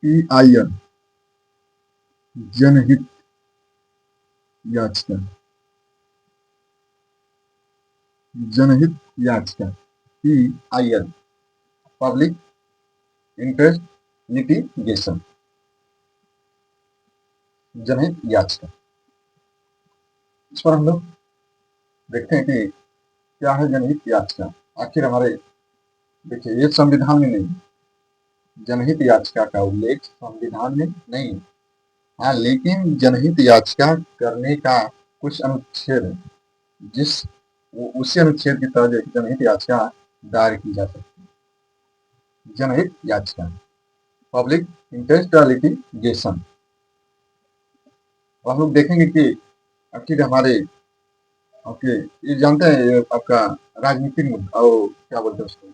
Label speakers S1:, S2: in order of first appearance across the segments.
S1: PIL जनहित याचिका, जनहित याचिका PIL पब्लिक इंटरेस्ट लिटिगेशन, जनहित याचिका। इस पर हम लोग देखते हैं कि क्या है जनहित याचिका। आखिर हमारे देखिए ये संविधान में नहीं, जनहित याचिका का उल्लेख संविधान में नहीं है। हाँ, लेकिन जनहित याचिका करने का कुछ अनुच्छेद है, जिस उसी अनुच्छेद की तहत जनहित याचिका दायर की जा सकती है। जनहित याचिका पब्लिक इंटरेस्ट लिटिगेशन। हम लोग देखेंगे कि आखिर हमारे ओके ये जानते हैं ये आपका राजनीतिक मुद्दा और क्या बोलते हैं उसको,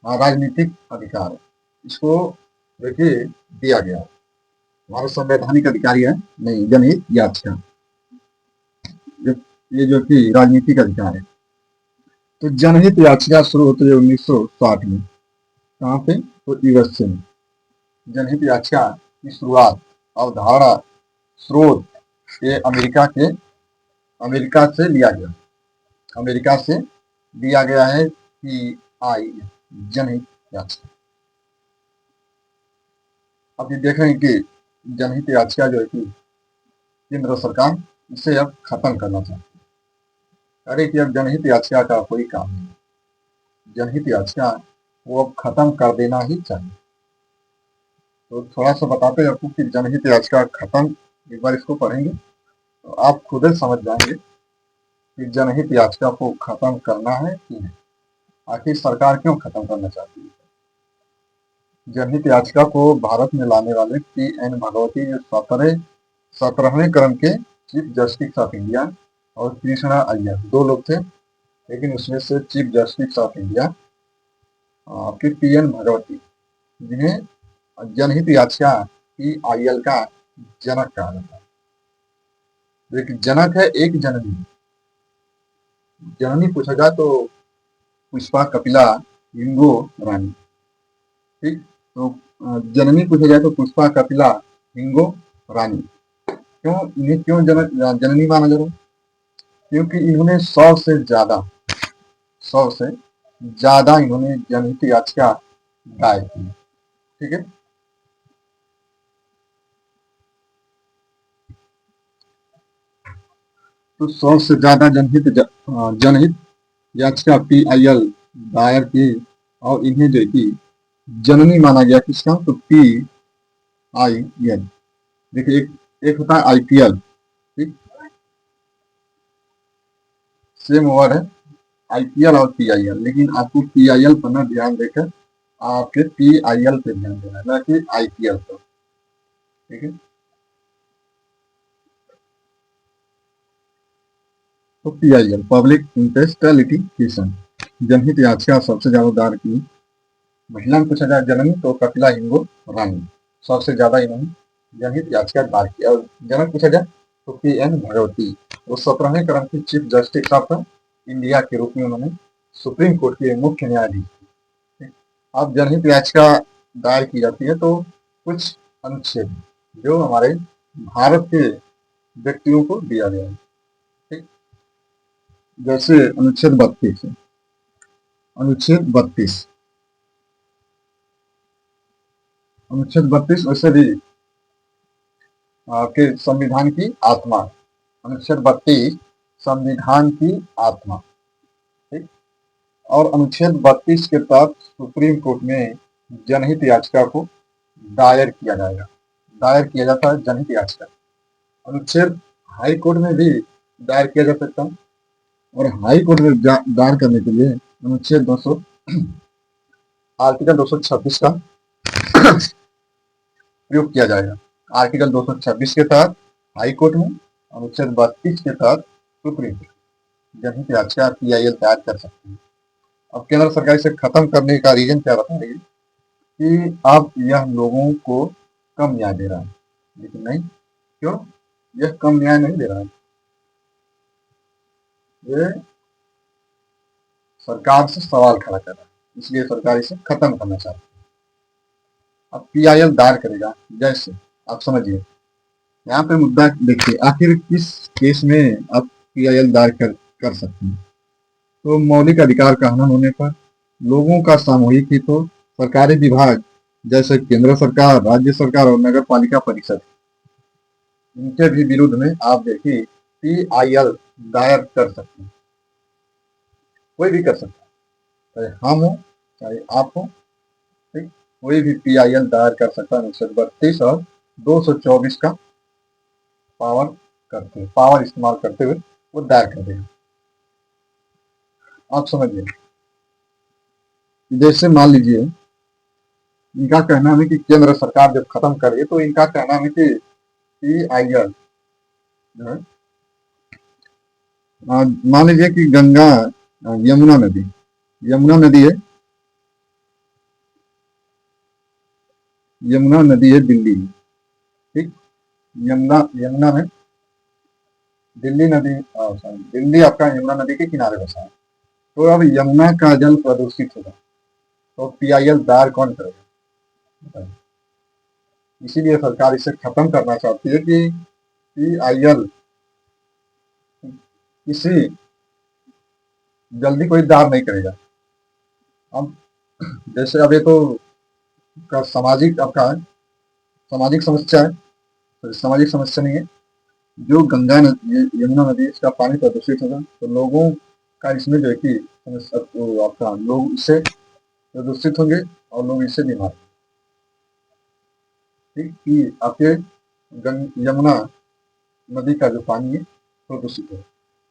S1: हाँ राजनीतिक अधिकार, इसको देखिए दिया गया है। हमारा संवैधानिक अधिकारी है नहीं जनहित याचिका, ये जो कि राजनीतिक अधिकार है। तो जनहित याचिका शुरू होती है 1960 में। कहाँ पे? तो यूएसए में। जनहित याचिका की शुरुआत, अवधारणा, स्रोत ये अमेरिका से लिया गया, अमेरिका से लिया गया है PIL जनहित याचिका। अब ये देख रहे हैं कि जनहित याचिका जो है कि केंद्र सरकार इसे अब खत्म करना चाहती है। अरे कि अब जनहित याचिका का कोई काम नहीं, जनहित याचिका वो अब खत्म कर देना ही चाहिए। तो थोड़ा सा बताते हैं आपको कि जनहित याचिका खत्म, एक बार इसको पढ़ेंगे तो आप खुद ही समझ जाएंगे कि जनहित याचिका को खत्म करना है कि नहीं, आखिर सरकार क्यों खत्म करना चाहती है। जनहित याचिका को भारत में लाने वाले PN भगवती जो 17वें क्रम के चीफ जस्टिस ऑफ इंडिया और कृष्णा अय्यर दो लोग थे, लेकिन उसमें से चीफ जस्टिस ऑफ इंडिया आपके PN भगवती, जिन्हें जनहित याचिका PIL का जनक कहा जाता है। एक जनक है, एक जननी। जननी पूछा जाए तो पुष्पा कपिला हिंगो रानी, ठीक। तो जननी पूछा जाए तो पुष्पा कपिला हिंगो रानी। क्यों इन्हें क्यों जननी माना जा रहा है? क्योंकि इन्होंने 100 से ज्यादा इन्होंने जनहित याचिका दायर की, ठीक है। तो 100 से ज्यादा जनहित याचिका PIL दायर की और इन्हें जो कि जननी माना गया। किसका? तो PIL। देखिए एक होता है IPL, ठीक, सेम वर्ड है IPL और PIL, लेकिन आपको PIL पर ना ध्यान देकर आपके PIL पे ध्यान देना है, ना कि IPL पर, ठीक है। तो PIL पब्लिक इंटरेस्ट लिटिगेशन, जनहित याचिका सबसे ज्यादा दायर की महिला में पूछा जाए जननी तो कपिला हिंगो रानी, सबसे ज्यादा इन्होंने जनहित याचिका दायर की। और जनक पूछा जाए तो PN भगवती, वो 17वें क्रम की चीफ जस्टिस ऑफ इंडिया के रूप में उन्होंने सुप्रीम कोर्ट के मुख्य न्यायाधीश थे। अब जनहित याचिका दायर की जाती है तो कुछ अनुच्छेद जो हमारे भारत के व्यक्तियों को दिया गया है, ठीक। जैसे अनुच्छेद 32 है, अनुच्छेद 32, अनुच्छेद 32 वैसे भी आपके संविधान की आत्मा, अनुच्छेद 32 संविधान की आत्मा, ठीक। और अनुच्छेद 32 के तहत सुप्रीम कोर्ट में जनहित याचिका को दायर किया जाएगा, दायर किया जाता है जनहित याचिका। अनुच्छेद हाई कोर्ट में भी दायर किया जा सकता है, और हाई कोर्ट में दायर करने के लिए अनुच्छेद 200 आर्टिकल 226 का प्रयोग किया जाएगा। आर्टिकल 226 के तहत हाई कोर्ट में, अनुच्छेद 32 के तहत सुप्रीम कोर्ट जनहित याचिका PIL दायर कर सकते हैं। अब केंद्र सरकार इसे खत्म करने का रीजन क्या बताएगी कि अब यह लोगों को कम न्याय दे रहा है, लेकिन नहीं, क्यों? यह कम न्याय नहीं दे रहा है, ये सरकार से सवाल खड़ा कर रहा है, इसलिए सरकार इसे खत्म करना चाहती है। अब PIL दायर करेगा, जैसे आप समझिए यहाँ पे मुद्दा देखिए, आखिर किस केस में आप PIL दायर कर सकते हैं। तो मौलिक अधिकार का हनन होने पर, लोगों का सामूहिक हित हो, सरकारी विभाग जैसे केंद्र सरकार, राज्य सरकार और नगर पालिका परिषद, इनके भी विरुद्ध में आप देखिए PIL दायर कर सकते हैं। कोई भी कर सकता है, चाहे हम हो चाहे आप हो, ठीक, कोई भी PIL दायर कर सकता है। 1932 और 224 का पावर इस्तेमाल करते हुए वो दायर कर देगा। आप समझिए, जैसे मान लीजिए इनका कहना है कि केंद्र सरकार जब खत्म करे तो इनका कहना है कि PIL जो है, मान लीजिए कि गंगा, यमुना नदी है, यमुना नदी है दिल्ली में, ठीक, यमुना में दिल्ली नदी, सॉरी, दिल्ली आपका यमुना नदी के किनारे बसा है। तो अब यमुना का जल प्रदूषित होगा, तो PIL दायर कौन करेगा? इसीलिए सरकार इसे खत्म करना चाहती है कि PIL किसी जल्दी कोई दायर नहीं करेगा। अब जैसे अब ये तो का सामाजिक आपका है, सामाजिक समस्या है, तो सामाजिक समस्या नहीं है। जो यमुना नदी, इसका पानी प्रदूषित होगा तो लोगों का इसमें जो है कि तो आपका लोग इससे प्रदूषित होंगे और लोग इससे बीमार, ठीक, कि आपके यमुना नदी का जो पानी है प्रदूषित है।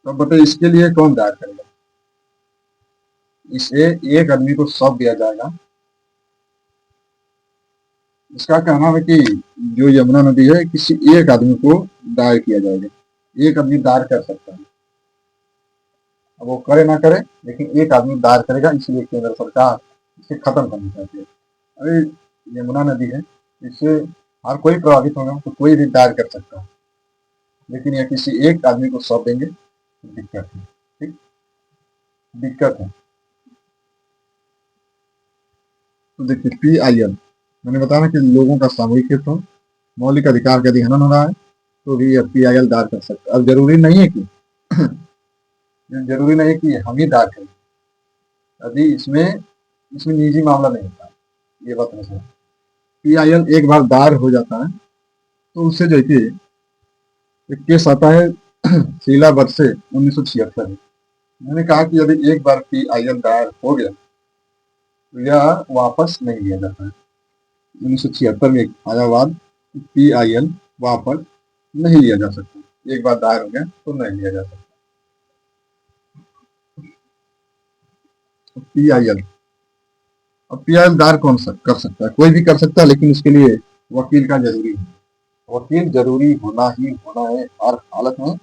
S1: तो बताइए इसके लिए कौन दायर करेगा? इसे एक आदमी को सौंप दिया जाएगा। इसका कहना है कि जो यमुना नदी है किसी एक आदमी को दायर किया जाएगा, एक आदमी दायर कर सकता है। अब वो करे ना करे, लेकिन एक आदमी दायर करेगा, इसलिए केंद्र सरकार इसे खत्म करना चाहती है। अरे यमुना नदी है, इससे हर कोई प्रभावित होगा, तो कोई भी दायर कर सकता है, लेकिन यह किसी एक आदमी को सौंप देंगे तो दिक्कत है, ठीक, दिक्कत है। तो देखिए PIL मैंने बताया ना कि लोगों का सामूहिक हित हो, मौलिक अधिकार का अधिहनन हो रहा है, तो भी PIL दायर कर सकता है। अब जरूरी नहीं है कि हम ही दायर करें, अभी इसमें इसमें निजी मामला नहीं होता, ये बात नहीं है। PIL एक बार दायर हो जाता है तो उससे जो है कि एक केस आता है शीला वर्ष से 1976 में। मैंने कहा कि यदि एक बार PIL दायर हो गया तो यह वापस नहीं लिया जाता है। 1976 में एक आया वाद, PIL वापस नहीं लिया जा सकता, एक बार दायर हो गया तो नहीं लिया जा सकता। PIL, अब PIL दायर कौन कर सकता है? कोई भी कर सकता है, लेकिन उसके लिए वकील का जरूरी है, वकील जरूरी होना ही होना है। हर हालत में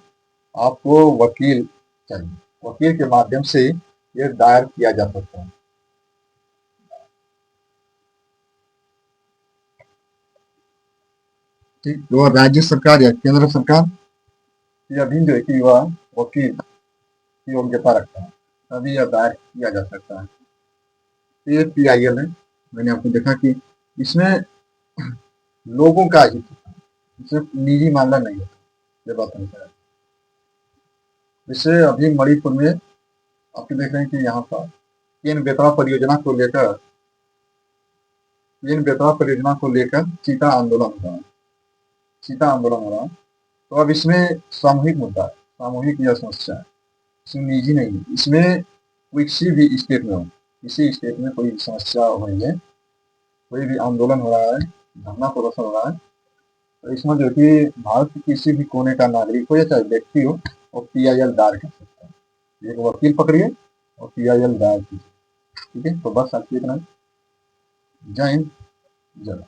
S1: आपको वकील चाहिए, वकील के माध्यम से यह दायर किया जा सकता है। ठीक, तो राज्य सरकार या केंद्र सरकार के अधीन जो है कि वह वकील की योग्यता रखता है, तभी यह दायर किया जा सकता है। तो ये PIL है, मैंने आपको देखा कि इसमें लोगों का हित होता है, इसमें निजी मामला नहीं होता, ये बात नहीं है। जैसे अभी मणिपुर में आप देख रहे हैं कि यहाँ पर केन बेतवा परियोजना को लेकर चीता आंदोलन हो रहा है, चीता आंदोलन हो रहा है। तो अब इसमें सामूहिक मुद्दा है, सामूहिक यह समस्या है, इसमें निजी नहीं है। इसमें किसी भी स्टेट में हो, किसी स्टेट में कोई समस्या हो रही है, कोई भी आंदोलन हो रहा है, धरना प्रदर्शन हो रहा है, तो इसमें जो कि भारत के किसी भी कोने का नागरिक हो या चाहे व्यक्ति हो, वो PIL दायर कर सकता है। एक वकील पकड़िए और PIL दायर कीजिए, ठीक है। तो बस आज इतना, जय हिंद, जय भारत।